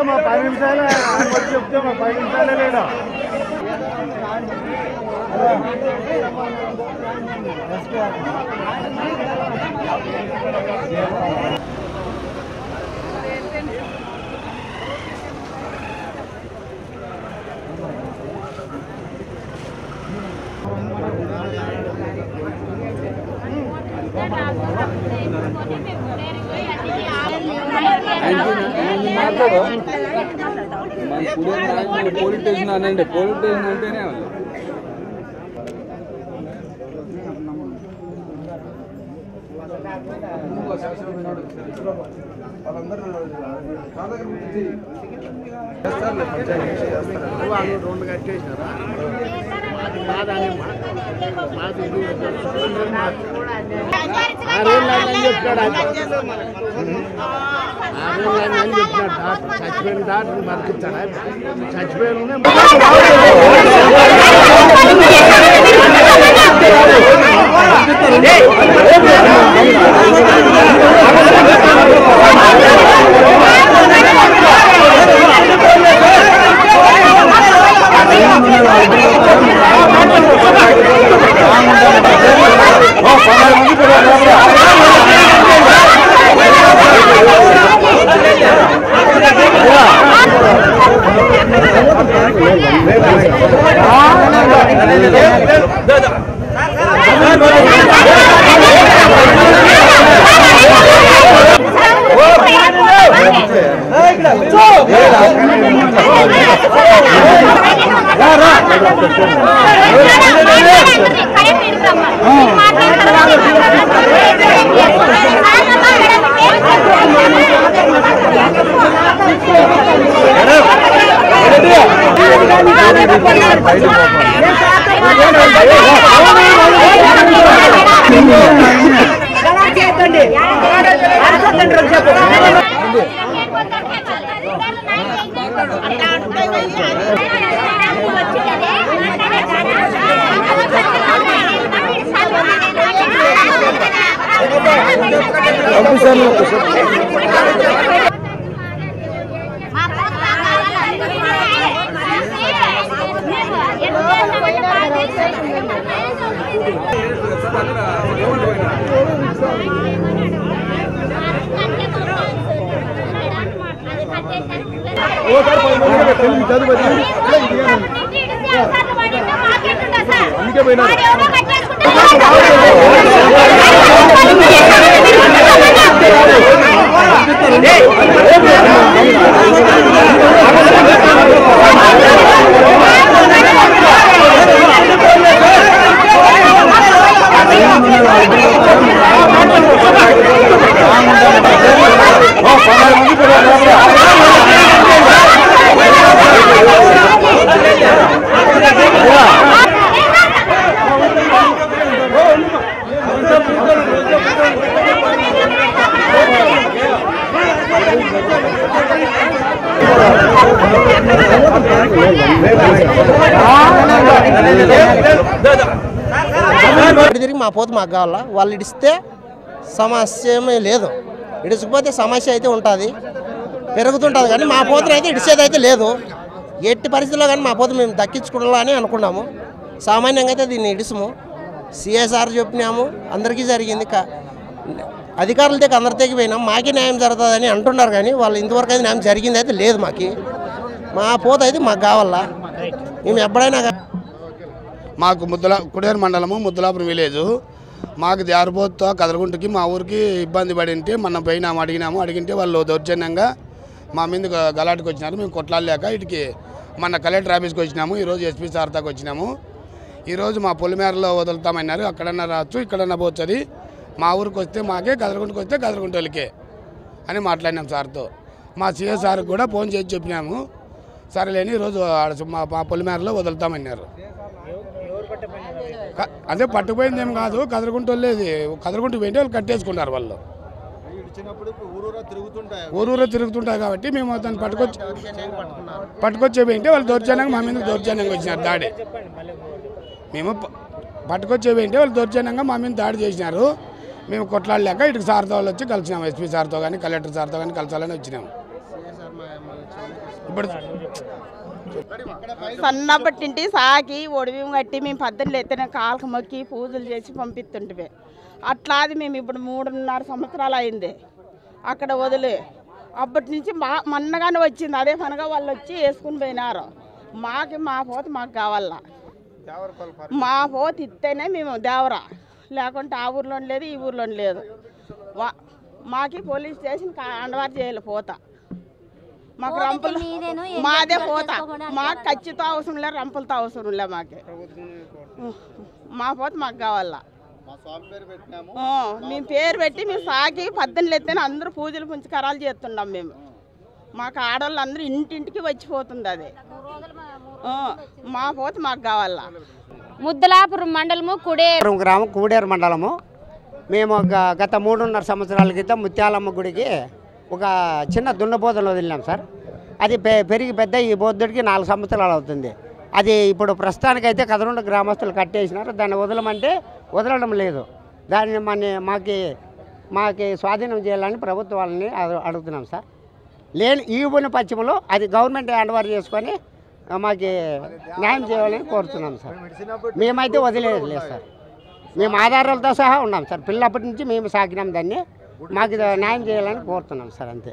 మా 10 నిమిషాలు చెప్తే మా 10 నిమిషాలే లేదా పోలీస్ స్టేషన్ అనండి పోలీస్ స్టేషన్ అంటేనే చచ్చిపోయిన డాక్టర్ బతికిస్తాడా చచ్చిపోయిన తిరిగి మా పోతు మాకు కావాలా వాళ్ళు ఇడిస్తే సమస్య ఏమీ లేదు ఇడిచిపోతే సమస్య అయితే ఉంటుంది పెరుగుతుంటుంది కానీ మా పోతులు అయితే ఇడిచేది అయితే లేదు ఎట్టి పరిస్థితుల్లో కానీ మా పోతు మేము దక్కించుకోవాలని అనుకున్నాము సామాన్యంగా అయితే దీన్ని ఇడిసము సిఎస్ఆర్ చెప్పినాము అందరికీ జరిగింది అధికారుల దగ్గర అందరి పోయినాం మాకే న్యాయం జరుగుతుందని అంటున్నారు కానీ వాళ్ళు ఇంతవరకు అయితే న్యాయం జరిగింది అయితే లేదు మా పోత అయితే మాకు కావాలా మేము ఎప్పుడైనా మాకు కుడేరు మండలము ముద్దలాపురం విలేజు మాకు జారిపోతూ కదలగుంటకి మా ఊరికి ఇబ్బంది పడింటే మనం పోయినాము అడిగింటే వాళ్ళు దౌర్జన్యంగా మా మీద గలాటుకు వచ్చినారు మేము కొట్లాడలేక ఇటుకి మన కలెక్టర్ ఆఫీస్కి వచ్చినాము ఈరోజు ఎస్పీ సార్తాకి వచ్చినాము ఈరోజు మా పొలిమేరలో వదులుతామన్నారు అక్కడన్నా రావచ్చు ఇక్కడన్నా పోతుంది మా ఊరికి వస్తే మాకే కదలగుంటకి వస్తే కదలగుంట వాళ్ళకే అని మాట్లాడినాం సార్తో మా సిఎస్ సార్కి కూడా ఫోన్ చేసి చెప్పినాము సరేలేని ఈరోజు మా పొలిమేరలో వదులుతామన్నారు అదే పట్టుకుపోయింది ఏం కాదు కదలగుంట వాళ్ళేది కదలగుంట పోయింటే వాళ్ళు కట్టేసుకున్నారు వాళ్ళు ఊరూరా తిరుగుతుంటాయి కాబట్టి మేము దాన్ని పట్టుకొచ్చే పోయింటే వాళ్ళు దౌర్జన్యంగా మా మీద దౌర్జన్యంగా వచ్చినారు దాడి మేము పట్టుకొచ్చే పోయింటే వాళ్ళు దౌర్జన్యంగా మా మీద దాడి చేసినారు మేము కొట్లాడలేక ఇటుకు సార్తో వాళ్ళు వచ్చి కలిసినాము ఎస్పీ సార్తో కానీ కలెక్టర్ సార్తో కానీ కలసాలని వచ్చినాము ఇప్పుడు సన్నప్పటింటి సాకి ఒడివి కట్టి మేము పద్దెనిమిది ఎత్తిన కాళ్ళకు మొక్కి పూజలు చేసి పంపిస్తుంటే అట్లాది మేము ఇప్పుడు 3.5 సంవత్సరాలు అయింది అక్కడ వదిలే. అప్పటి నుంచి మన్నగానే వచ్చింది అదే పనిగా వాళ్ళు వచ్చి వేసుకుని పోయినారు. మా పోత మాకు కావాలా, మా పోత ఇస్తేనే మేము దేవరా, లేకుంటే ఆ ఊర్లో లేదు ఈ ఊర్లో లేదు. మాకి పోలీస్ స్టేషన్ అండవారు చేయాలి పోత. మాకు రంపులు మాదే పోత, మాకు ఖచ్చితంగా అవసరం లేదు, రంపులతో అవసరం లే. మాకే మా పోత మాకు కావాలా. మేము పేరు పెట్టి మేము సాకి 18 ఎత్తిన అందరూ పూజలు పుంచకారాలు చేస్తున్నాం మేము. మాకు ఆడవాళ్ళు అందరూ ఇంటింటికి వచ్చిపోతుంది అది. మా పోత మాకు కావాలా. ముద్దలాపురం మండలము కుడేరు గ్రామం కూడేరు మండలము. మేము గత 3.5 సంవత్సరాల క్రితం ముత్యాలమ్మ గుడికి ఒక చిన్న దున్నపోతను వదిలినాం సార్. అది పెరిగి పెద్ద ఈ బోద్ధుడికి 4 సంవత్సరాలు అవుతుంది. అది ఇప్పుడు ప్రస్తుతానికైతే కదరుండ గ్రామస్తులు కట్టేసినారు. దాన్ని వదలమంటే వదలడం లేదు. దాన్ని మాకి స్వాధీనం చేయాలని ప్రభుత్వాలని అడుగుతున్నాం సార్. లేని ఈవుని పశ్చిమలో అది గవర్నమెంట్ హ్యాండ్ ఓవర్ చేసుకొని మాకు న్యాయం చేయాలని కోరుతున్నాం సార్. మేమైతే వదిలేదు లేదు సార్. మేము ఆధారాలతో సహా ఉన్నాం సార్. పిల్లప్పటి నుంచి మేము సాకినాం దాన్ని. మాకు న్యాయం చేయాలని కోరుతున్నాం సార్, అంతే.